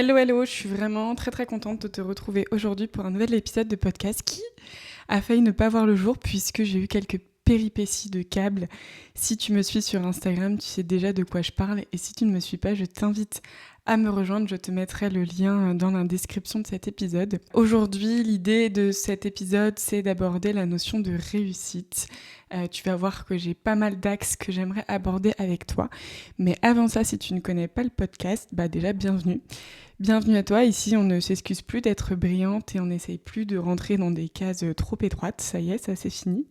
Hello, hello, je suis vraiment très très contente de te retrouver aujourd'hui pour un nouvel épisode de podcast qui a failli ne pas voir le jour puisque j'ai eu quelques péripéties de câbles. Si tu me suis sur Instagram, tu sais déjà de quoi je parle et si tu ne me suis pas, je t'invite à me rejoindre, je te mettrai le lien dans la description de cet épisode. Aujourd'hui, l'idée de cet épisode, c'est d'aborder la notion de réussite. Tu vas voir que j'ai pas mal d'axes que j'aimerais aborder avec toi. Mais avant ça, si tu ne connais pas le podcast, déjà bienvenue. Bienvenue à toi, ici on ne s'excuse plus d'être brillante et on n'essaye plus de rentrer dans des cases trop étroites, ça y est, ça c'est fini.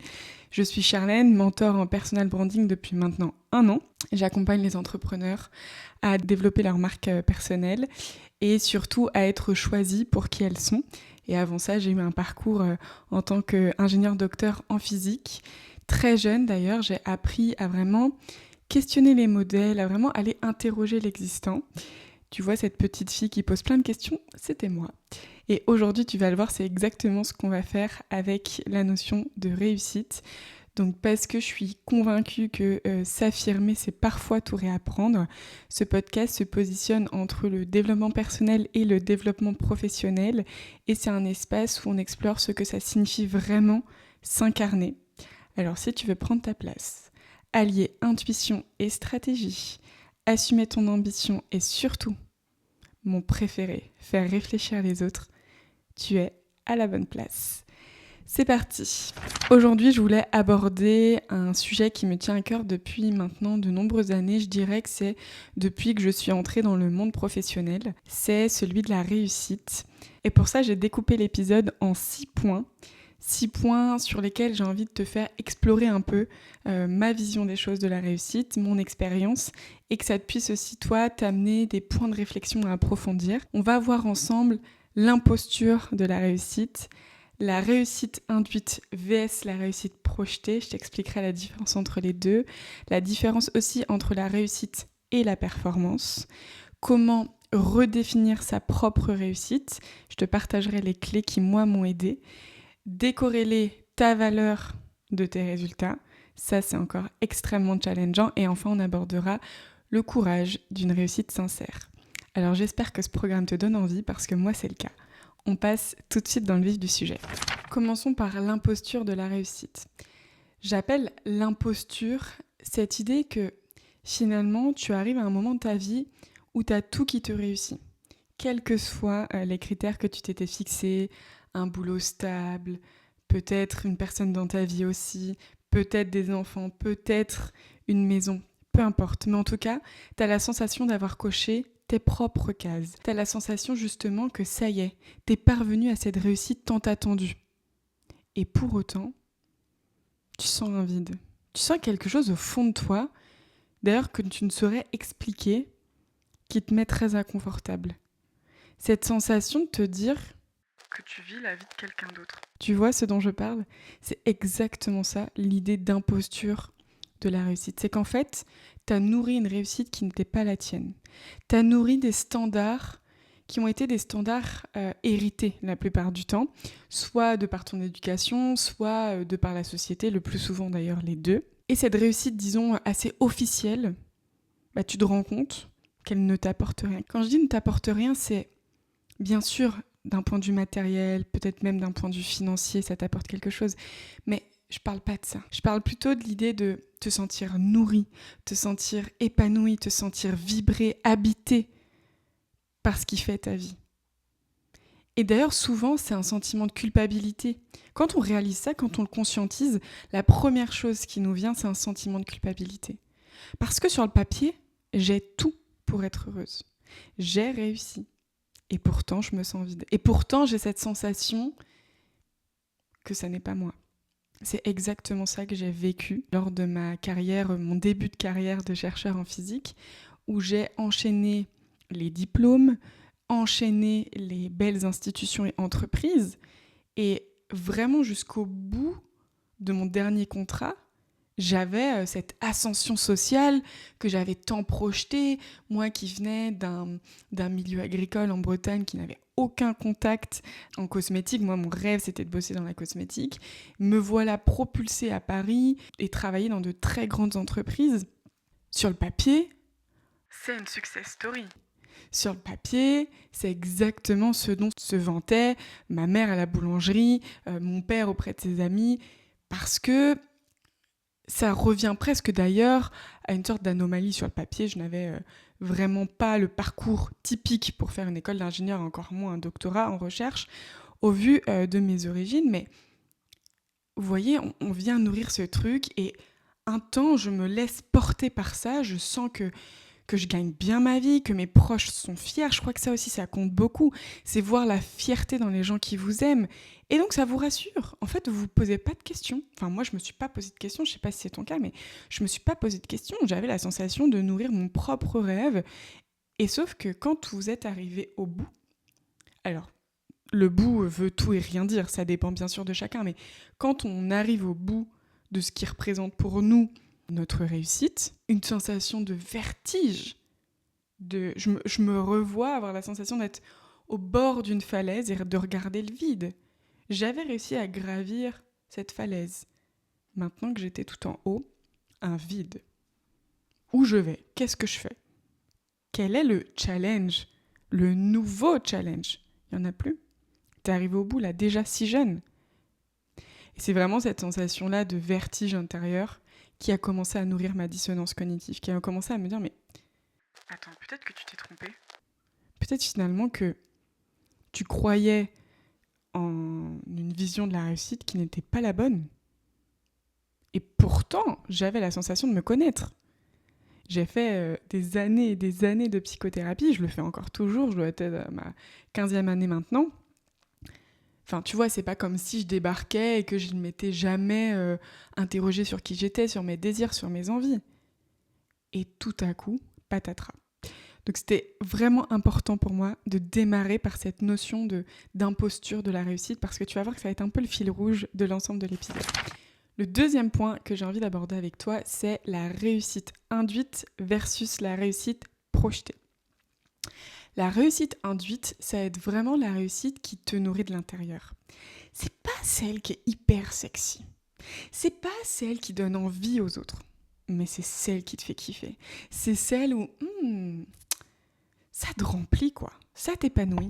Je suis Charlène, mentor en personal branding depuis maintenant 1 an. J'accompagne les entrepreneurs à développer leur marque personnelle et surtout à être choisis pour qui elles sont. Et avant ça, j'ai eu un parcours en tant qu'ingénieur docteur en physique. Très jeune d'ailleurs, j'ai appris à vraiment questionner les modèles, à vraiment aller interroger l'existant. Tu vois, cette petite fille qui pose plein de questions, c'était moi. Et aujourd'hui, tu vas le voir, c'est exactement ce qu'on va faire avec la notion de réussite. Donc parce que je suis convaincue que s'affirmer, c'est parfois tout réapprendre, ce podcast se positionne entre le développement personnel et le développement professionnel. Et c'est un espace où on explore ce que ça signifie vraiment s'incarner. Alors si tu veux prendre ta place, allier intuition et stratégie, assumer ton ambition et surtout, mon préféré, faire réfléchir les autres, tu es à la bonne place. C'est parti. Aujourd'hui, je voulais aborder un sujet qui me tient à cœur depuis maintenant de nombreuses années. Je dirais que c'est depuis que je suis entrée dans le monde professionnel. C'est celui de la réussite. Et pour ça, j'ai découpé l'épisode en 6 points. 6 points sur lesquels j'ai envie de te faire explorer un peu ma vision des choses de la réussite, mon expérience, et que ça te puisse aussi, toi, t'amener des points de réflexion à approfondir. On va voir ensemble l'imposture de la réussite, la réussite induite vs la réussite projetée. Je t'expliquerai la différence entre les deux, la différence aussi entre la réussite et la performance, comment redéfinir sa propre réussite. Je te partagerai les clés qui, moi, m'ont aidée. Décorréler ta valeur de tes résultats, ça c'est encore extrêmement challengeant. Et enfin, on abordera le courage d'une réussite sincère. Alors j'espère que ce programme te donne envie parce que moi c'est le cas. On passe tout de suite dans le vif du sujet. Commençons par l'imposture de la réussite. J'appelle l'imposture cette idée que finalement tu arrives à un moment de ta vie où tu as tout qui te réussit. Quels que soient les critères que tu t'étais fixés, un boulot stable, peut-être une personne dans ta vie aussi, peut-être des enfants, peut-être une maison, peu importe. Mais en tout cas, tu as la sensation d'avoir coché tes propres cases. Tu as la sensation justement que ça y est, tu es parvenu à cette réussite tant attendue. Et pour autant, tu sens un vide. Tu sens quelque chose au fond de toi, d'ailleurs que tu ne saurais expliquer, qui te met très inconfortable. Cette sensation de te dire que tu vis la vie de quelqu'un d'autre. Tu vois ce dont je parle ? C'est exactement ça, l'idée d'imposture de la réussite. C'est qu'en fait, tu as nourri une réussite qui n'était pas la tienne. Tu as nourri des standards qui ont été des standards hérités la plupart du temps, soit de par ton éducation, soit de par la société, le plus souvent d'ailleurs les deux. Et cette réussite, disons, assez officielle, tu te rends compte qu'elle ne t'apporte rien. Quand je dis ne t'apporte rien, c'est bien sûr d'un point de vue matériel, peut-être même d'un point de vue financier, ça t'apporte quelque chose. Mais je parle pas de ça. Je parle plutôt de l'idée de te sentir nourri, te sentir épanoui, te sentir vibrer, habité par ce qui fait ta vie. Et d'ailleurs, souvent, c'est un sentiment de culpabilité. Quand on réalise ça, quand on le conscientise, la première chose qui nous vient, c'est un sentiment de culpabilité. Parce que sur le papier, j'ai tout pour être heureuse. J'ai réussi. Et pourtant, je me sens vide. Et pourtant, j'ai cette sensation que ça n'est pas moi. C'est exactement ça que j'ai vécu lors de ma carrière, mon début de carrière de chercheur en physique, où j'ai enchaîné les diplômes, enchaîné les belles institutions et entreprises, et vraiment jusqu'au bout de mon dernier contrat, j'avais cette ascension sociale que j'avais tant projetée, moi qui venais d'un milieu agricole en Bretagne qui n'avait aucun contact en cosmétique. Moi, mon rêve, c'était de bosser dans la cosmétique. Me voilà propulsée à Paris et travailler dans de très grandes entreprises. Sur le papier, c'est une success story. Sur le papier, c'est exactement ce dont se vantait ma mère à la boulangerie, mon père auprès de ses amis, parce que ça revient presque d'ailleurs à une sorte d'anomalie sur le papier. Je n'avais vraiment pas le parcours typique pour faire une école d'ingénieur, encore moins un doctorat en recherche, au vu de mes origines. Mais vous voyez, on vient nourrir ce truc et un temps, je me laisse porter par ça. Je sens que je gagne bien ma vie, que mes proches sont fiers. Je crois que ça aussi, ça compte beaucoup. C'est voir la fierté dans les gens qui vous aiment. Et donc, ça vous rassure. En fait, vous ne vous posez pas de questions. Enfin, moi, je ne me suis pas posé de questions. Je ne sais pas si c'est ton cas, mais je ne me suis pas posé de questions. J'avais la sensation de nourrir mon propre rêve. Et sauf que quand vous êtes arrivé au bout, alors, le bout veut tout et rien dire. Ça dépend bien sûr de chacun. Mais quand on arrive au bout de ce qui représente pour nous notre réussite, une sensation de vertige. Je me revois avoir la sensation d'être au bord d'une falaise et de regarder le vide. J'avais réussi à gravir cette falaise. Maintenant que j'étais tout en haut, un vide. Où je vais ? Qu'est-ce que je fais ? Quel est le challenge ? Le nouveau challenge ? Il n'y en a plus. T'es arrivé au bout là, déjà si jeune. Et c'est vraiment cette sensation-là de vertige intérieur qui a commencé à nourrir ma dissonance cognitive, qui a commencé à me dire, mais attends, peut-être que tu t'es trompé. Peut-être finalement que tu croyais en une vision de la réussite qui n'était pas la bonne. Et pourtant, j'avais la sensation de me connaître. J'ai fait des années et des années de psychothérapie, je le fais encore toujours, je dois être à ma 15e année maintenant. Enfin, tu vois, c'est pas comme si je débarquais et que je ne m'étais jamais interrogée sur qui j'étais, sur mes désirs, sur mes envies. Et tout à coup, patatras. Donc c'était vraiment important pour moi de démarrer par cette notion d'imposture de la réussite, parce que tu vas voir que ça va être un peu le fil rouge de l'ensemble de l'épisode. Le deuxième point que j'ai envie d'aborder avec toi, c'est la réussite induite versus la réussite projetée. La réussite induite, ça va être vraiment la réussite qui te nourrit de l'intérieur. C'est pas celle qui est hyper sexy. C'est pas celle qui donne envie aux autres. Mais c'est celle qui te fait kiffer. C'est celle où ça te remplit, quoi. Ça t'épanouit.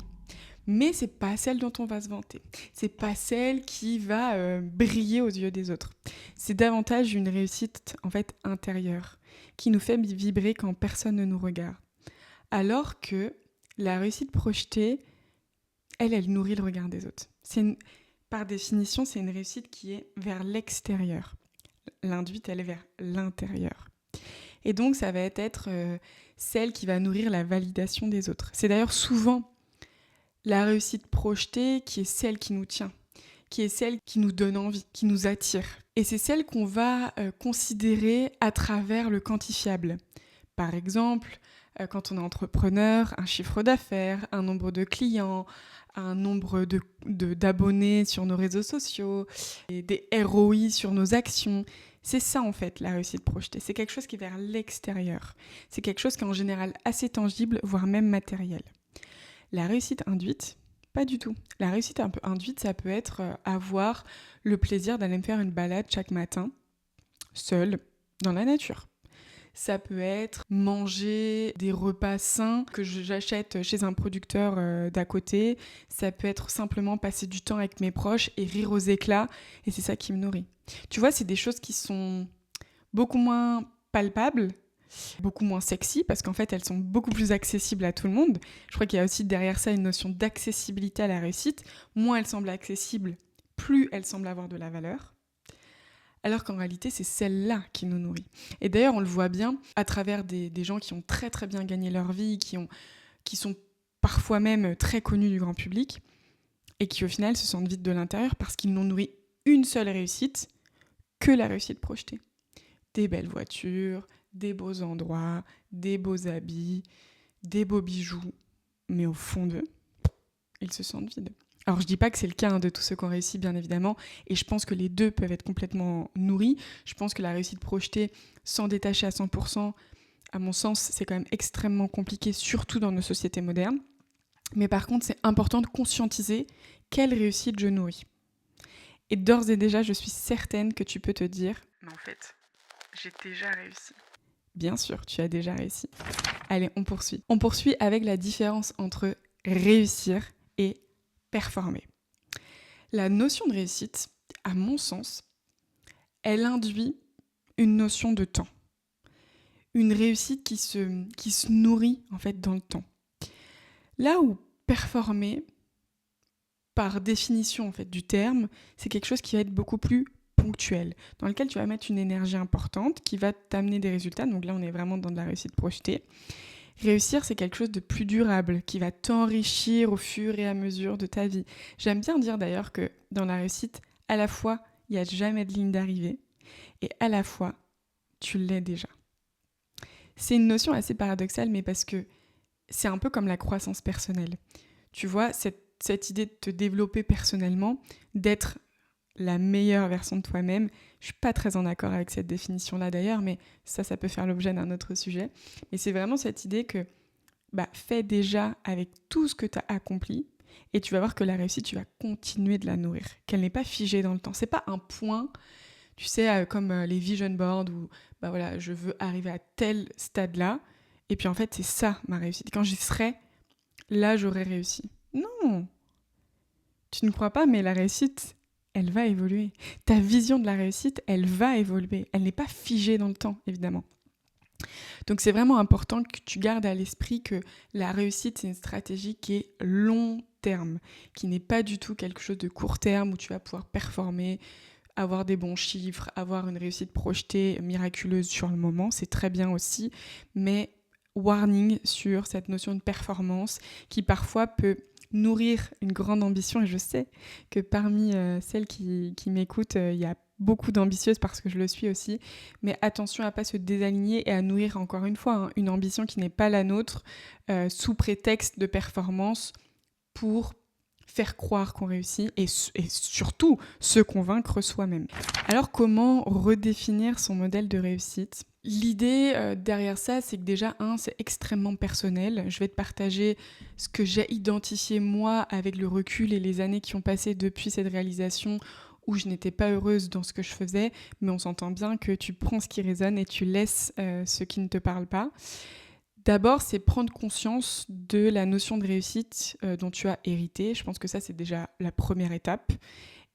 Mais c'est pas celle dont on va se vanter. C'est pas celle qui va briller aux yeux des autres. C'est davantage une réussite, en fait, intérieure, qui nous fait vibrer quand personne ne nous regarde. Alors que la réussite projetée, elle nourrit le regard des autres. Par définition, c'est une réussite qui est vers l'extérieur. L'induite, elle est vers l'intérieur. Et donc, ça va être celle qui va nourrir la validation des autres. C'est d'ailleurs souvent la réussite projetée qui est celle qui nous tient, qui est celle qui nous donne envie, qui nous attire. Et c'est celle qu'on va considérer à travers le quantifiable. Par exemple, quand on est entrepreneur, un chiffre d'affaires, un nombre de clients, un nombre d'abonnés sur nos réseaux sociaux, et des ROI sur nos actions. C'est ça en fait la réussite projetée. C'est quelque chose qui est vers l'extérieur. C'est quelque chose qui est en général assez tangible, voire même matériel. La réussite induite, pas du tout. La réussite un peu induite, ça peut être avoir le plaisir d'aller me faire une balade chaque matin, seule, dans la nature. Ça peut être manger des repas sains que j'achète chez un producteur d'à côté. Ça peut être simplement passer du temps avec mes proches et rire aux éclats. Et c'est ça qui me nourrit. Tu vois, c'est des choses qui sont beaucoup moins palpables, beaucoup moins sexy, parce qu'en fait, elles sont beaucoup plus accessibles à tout le monde. Je crois qu'il y a aussi derrière ça une notion d'accessibilité à la réussite. Moins elle semble accessible, plus elle semble avoir de la valeur. Alors qu'en réalité, c'est celle-là qui nous nourrit. Et d'ailleurs, on le voit bien à travers des gens qui ont très très bien gagné leur vie, qui sont parfois même très connus du grand public, et qui au final se sentent vides de l'intérieur parce qu'ils n'ont nourri une seule réussite, que la réussite projetée. Des belles voitures, des beaux endroits, des beaux habits, des beaux bijoux, mais au fond d'eux, ils se sentent vides. Alors je dis pas que c'est le cas de tous ceux qui ont réussi, bien évidemment, et je pense que les deux peuvent être complètement nourris. Je pense que la réussite projetée, s'en détacher à 100%, à mon sens, c'est quand même extrêmement compliqué, surtout dans nos sociétés modernes. Mais par contre, c'est important de conscientiser quelle réussite je nourris. Et d'ores et déjà, je suis certaine que tu peux te dire « Mais en fait, j'ai déjà réussi ». Bien sûr, tu as déjà réussi. Allez, on poursuit. On poursuit avec la différence entre réussir et performer. La notion de réussite, à mon sens, elle induit une notion de temps. Une réussite qui se nourrit en fait dans le temps. Là où performer, par définition en fait du terme, c'est quelque chose qui va être beaucoup plus ponctuel, dans lequel tu vas mettre une énergie importante qui va t'amener des résultats. Donc là, on est vraiment dans de la réussite projetée. Réussir, c'est quelque chose de plus durable, qui va t'enrichir au fur et à mesure de ta vie. J'aime bien dire d'ailleurs que dans la réussite, à la fois, il n'y a jamais de ligne d'arrivée, et à la fois, tu l'es déjà. C'est une notion assez paradoxale, mais parce que c'est un peu comme la croissance personnelle. Tu vois, cette idée de te développer personnellement, d'être la meilleure version de toi-même. Je suis pas très en accord avec cette définition-là d'ailleurs, mais ça peut faire l'objet d'un autre sujet. Mais c'est vraiment cette idée que fais déjà avec tout ce que tu as accompli et tu vas voir que la réussite, tu vas continuer de la nourrir, qu'elle n'est pas figée dans le temps. C'est pas un point, tu sais, comme les vision boards où voilà, je veux arriver à tel stade-là et puis en fait, c'est ça ma réussite. Quand j'y serai, là, j'aurai réussi. Non, tu ne crois pas, mais la réussite, elle va évoluer. Ta vision de la réussite, elle va évoluer. Elle n'est pas figée dans le temps, évidemment. Donc c'est vraiment important que tu gardes à l'esprit que la réussite, c'est une stratégie qui est long terme, qui n'est pas du tout quelque chose de court terme où tu vas pouvoir performer, avoir des bons chiffres, avoir une réussite projetée miraculeuse sur le moment. C'est très bien aussi, mais warning sur cette notion de performance qui parfois peut nourrir une grande ambition, et je sais que parmi celles qui m'écoutent, il y a beaucoup d'ambitieuses parce que je le suis aussi, mais attention à ne pas se désaligner et à nourrir encore une fois une ambition qui n'est pas la nôtre sous prétexte de performance pour faire croire qu'on réussit et surtout se convaincre soi-même. Alors comment redéfinir son modèle de réussite ? L'idée derrière ça, c'est que déjà, c'est extrêmement personnel. Je vais te partager ce que j'ai identifié moi avec le recul et les années qui ont passé depuis cette réalisation où je n'étais pas heureuse dans ce que je faisais, mais on s'entend bien que tu prends ce qui résonne et tu laisses ce qui ne te parle pas. D'abord, c'est prendre conscience de la notion de réussite dont tu as hérité. Je pense que ça, c'est déjà la première étape.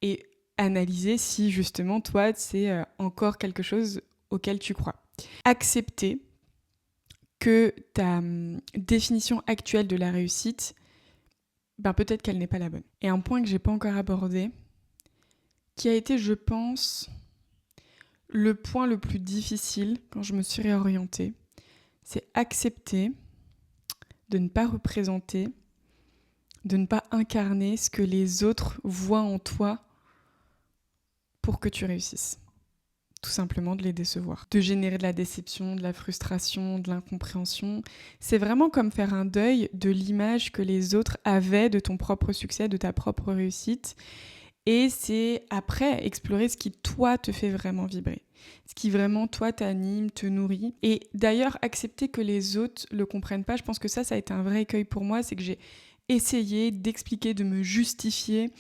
Et analyser si justement, toi, c'est encore quelque chose auquel tu crois. Accepter que ta définition actuelle de la réussite, peut-être qu'elle n'est pas la bonne. Et un point que j'ai pas encore abordé, qui a été, je pense, le point le plus difficile quand je me suis réorientée, c'est accepter de ne pas représenter, de ne pas incarner ce que les autres voient en toi pour que tu réussisses. Tout simplement de les décevoir, de générer de la déception, de la frustration, de l'incompréhension. C'est vraiment comme faire un deuil de l'image que les autres avaient de ton propre succès, de ta propre réussite. Et c'est après explorer ce qui, toi, te fait vraiment vibrer. Ce qui vraiment, toi, t'anime, te nourrit. Et d'ailleurs, accepter que les autres le comprennent pas, je pense que ça a été un vrai écueil pour moi, c'est que j'ai essayé d'expliquer, de me justifier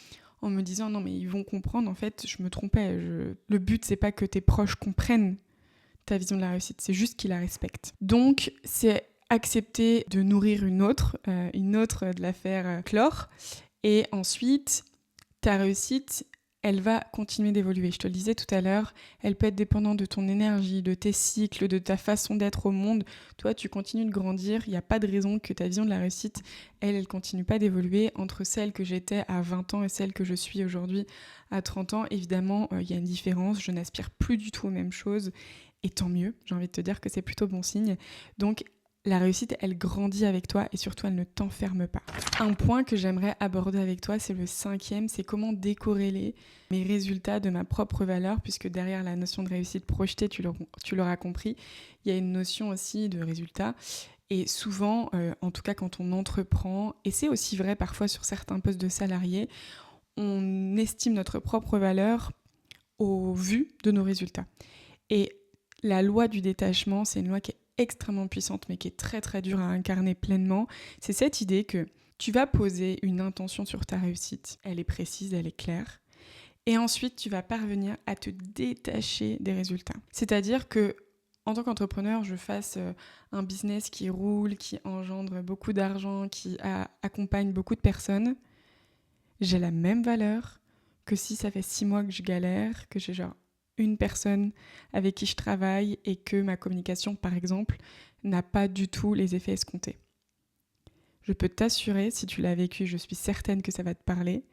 en me disant non mais ils vont comprendre, en fait je me trompais, le but c'est pas que tes proches comprennent ta vision de la réussite, c'est juste qu'ils la respectent. Donc c'est accepter de nourrir une autre de la faire clore, et ensuite ta réussite elle va continuer d'évoluer. Je te le disais tout à l'heure, elle peut être dépendante de ton énergie, de tes cycles, de ta façon d'être au monde. Toi, tu continues de grandir, il n'y a pas de raison que ta vision de la réussite, elle continue pas d'évoluer. Entre celle que j'étais à 20 ans et celle que je suis aujourd'hui à 30 ans, évidemment, il y a une différence. Je n'aspire plus du tout aux mêmes choses, et tant mieux, j'ai envie de te dire que c'est plutôt bon signe. Donc, la réussite, elle grandit avec toi et surtout, elle ne t'enferme pas. Un point que j'aimerais aborder avec toi, c'est le 5e, c'est comment décorréler mes résultats de ma propre valeur, puisque derrière la notion de réussite projetée, tu l'auras compris, il y a une notion aussi de résultat. Et souvent, en tout cas quand on entreprend, et c'est aussi vrai parfois sur certains postes de salariés, on estime notre propre valeur au vu de nos résultats. Et la loi du détachement, c'est une loi qui est extrêmement puissante, mais qui est très très dure à incarner pleinement. C'est cette idée que tu vas poser une intention sur ta réussite. Elle est précise, elle est claire. Et ensuite, tu vas parvenir à te détacher des résultats. C'est-à-dire que en tant qu'entrepreneur, je fasse un business qui roule, qui engendre beaucoup d'argent, qui accompagne beaucoup de personnes, j'ai la même valeur que si ça fait 6 mois que je galère, que j'ai genre une personne avec qui je travaille et que ma communication, par exemple, n'a pas du tout les effets escomptés. Je peux t'assurer, si tu l'as vécu, je suis certaine que ça va te parler,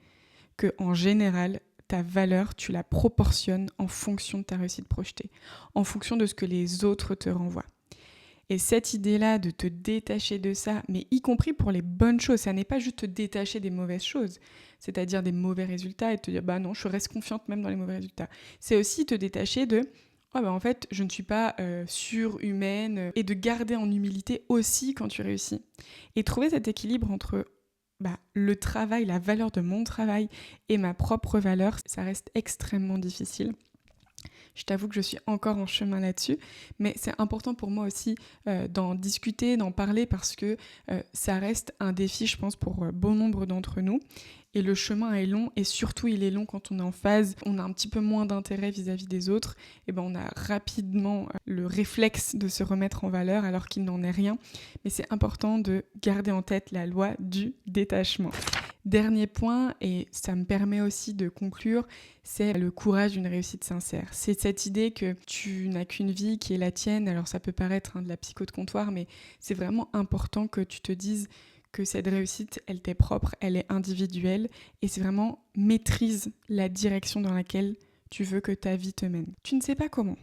que en général, ta valeur, tu la proportionnes en fonction de ta réussite projetée, en fonction de ce que les autres te renvoient. Et cette idée-là de te détacher de ça, mais y compris pour les bonnes choses, ça n'est pas juste te détacher des mauvaises choses, c'est-à-dire des mauvais résultats et te dire bah non, je reste confiante même dans les mauvais résultats. C'est aussi te détacher de oh bah en fait, je ne suis pas surhumaine et de garder en humilité aussi quand tu réussis. Et trouver cet équilibre entre le travail, la valeur de mon travail et ma propre valeur, ça reste extrêmement difficile. Je t'avoue que je suis encore en chemin là-dessus, mais c'est important pour moi aussi d'en discuter, d'en parler parce que ça reste un défi, je pense, pour bon nombre d'entre nous. Et le chemin est long, et surtout il est long quand on est en phase, on a un petit peu moins d'intérêt vis-à-vis des autres, et on a rapidement le réflexe de se remettre en valeur alors qu'il n'en est rien. Mais c'est important de garder en tête la loi du détachement. Dernier point, et ça me permet aussi de conclure, c'est le courage d'une réussite sincère. C'est cette idée que tu n'as qu'une vie qui est la tienne. Alors ça peut paraître de la psycho de comptoir, mais c'est vraiment important que tu te dises que cette réussite, elle t'est propre, elle est individuelle, et c'est vraiment maîtrise la direction dans laquelle tu veux que ta vie te mène. Tu ne sais pas comment,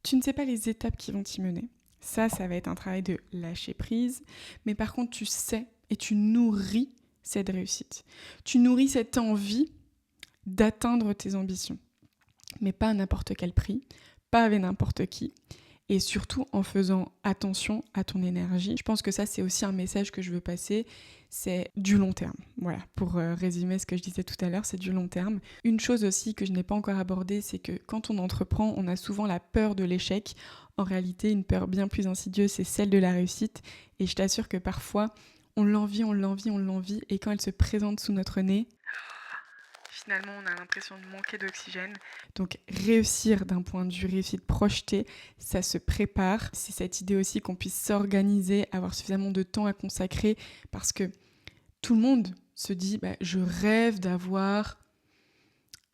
tu ne sais pas les étapes qui vont t'y mener. Ça va être un travail de lâcher prise, mais par contre tu sais et tu nourris cette réussite. Tu nourris cette envie d'atteindre tes ambitions, mais pas à n'importe quel prix, pas avec n'importe qui, et surtout en faisant attention à ton énergie. Je pense que ça, c'est aussi un message que je veux passer, c'est du long terme. Voilà, pour résumer ce que je disais tout à l'heure, c'est du long terme. Une chose aussi que je n'ai pas encore abordée, c'est que quand on entreprend, on a souvent la peur de l'échec. En réalité, une peur bien plus insidieuse, c'est celle de la réussite, et je t'assure que parfois, on l'envie, et quand elle se présente sous notre nez, finalement, on a l'impression de manquer d'oxygène. Donc, réussir d'un point de vue réussite projetée, ça se prépare. C'est cette idée aussi qu'on puisse s'organiser, avoir suffisamment de temps à consacrer, parce que tout le monde se dit je rêve d'avoir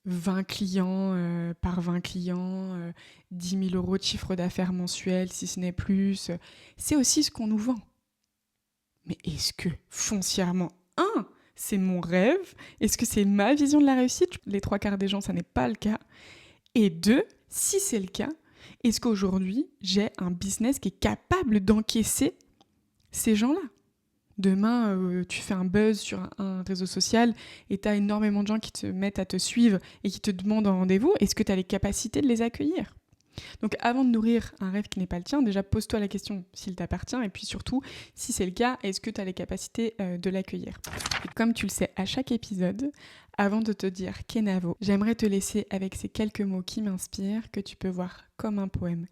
20 clients par 20 clients, 10 000 euros de chiffre d'affaires mensuel, si ce n'est plus. C'est aussi ce qu'on nous vend. Mais est-ce que foncièrement, c'est mon rêve? Est-ce que c'est ma vision de la réussite? Les 3/4 des gens, ça n'est pas le cas. Et 2, si c'est le cas, est-ce qu'aujourd'hui, j'ai un business qui est capable d'encaisser ces gens-là? Demain, tu fais un buzz sur un réseau social et tu as énormément de gens qui te mettent à te suivre et qui te demandent un rendez-vous. Est-ce que tu as les capacités de les accueillir? Donc avant de nourrir un rêve qui n'est pas le tien, déjà pose-toi la question s'il t'appartient, et puis surtout, si c'est le cas, est-ce que tu as les capacités de l'accueillir? Et comme tu le sais à chaque épisode, avant de te dire Kenavo, j'aimerais te laisser avec ces quelques mots qui m'inspirent, que tu peux voir comme un poème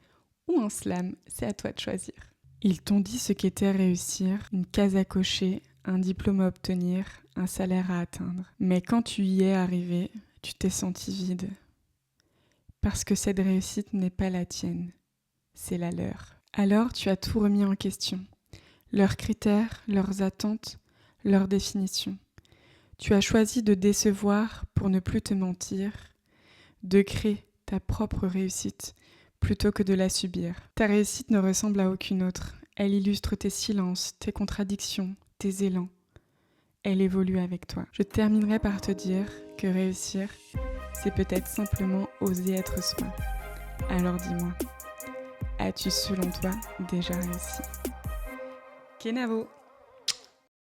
ou un slam, c'est à toi de choisir. Ils t'ont dit ce qu'était réussir, une case à cocher, un diplôme à obtenir, un salaire à atteindre. Mais quand tu y es arrivé, tu t'es senti vide. Parce que cette réussite n'est pas la tienne, c'est la leur. Alors tu as tout remis en question. Leurs critères, leurs attentes, leurs définitions. Tu as choisi de décevoir pour ne plus te mentir, de créer ta propre réussite plutôt que de la subir. Ta réussite ne ressemble à aucune autre. Elle illustre tes silences, tes contradictions, tes élans. Elle évolue avec toi. Je terminerai par te dire que réussir, c'est peut-être simplement oser être soi. Alors dis-moi, as-tu selon toi déjà réussi? Kenavo!